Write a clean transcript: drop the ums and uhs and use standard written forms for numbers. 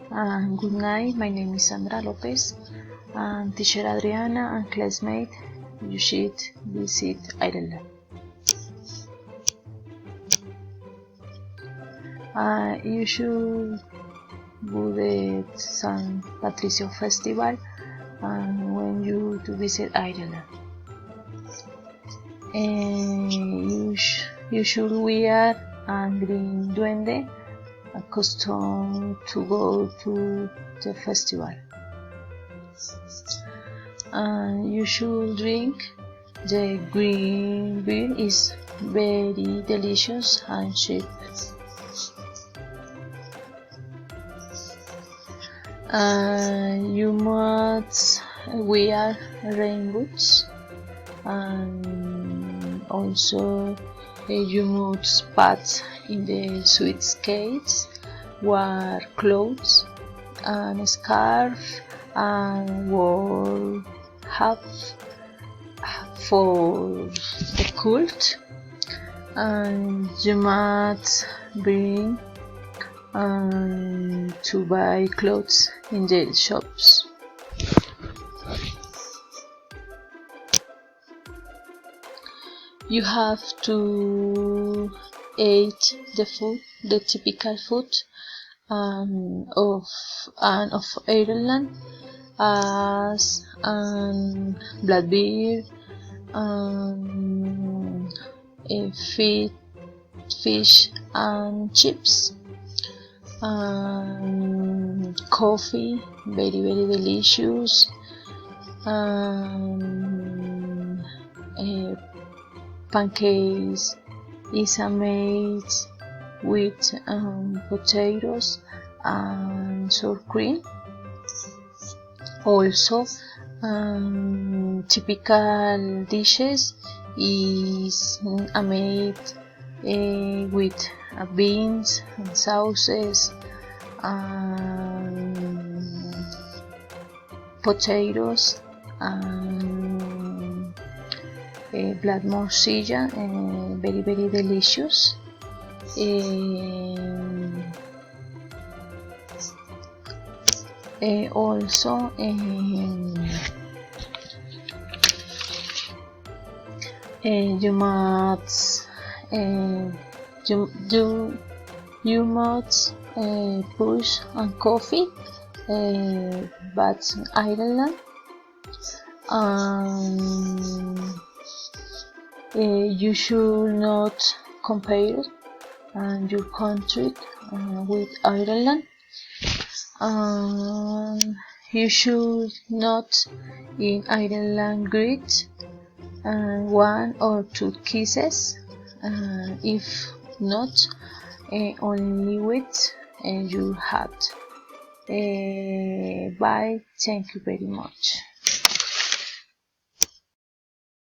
Good night, my name is Sandra Lopez, and teacher Adriana and classmate, you should visit Ireland. You should go to San Patricio Festival when you to visit Ireland. You should wear a green duende, accustomed to go to the festival. You should drink the green beer, is very delicious and cheap. You must wear rain boots, and also you must put in the suitcase, wear clothes and a scarf and wear hat for the cold, and you must bring to buy clothes in the shops. You have to eat the typical food of Ireland, as black beer, fish and chips, coffee, very delicious, pancakes is made with potatoes and sour cream. Also, typical dishes is made with beans and sauces, potatoes and black morcilla, very delicious. Also, you must push on coffee, but Ireland. You should not compare your country with Ireland. You should not in Ireland greet one or two kisses, if not only with your hat. Bye, thank you very much.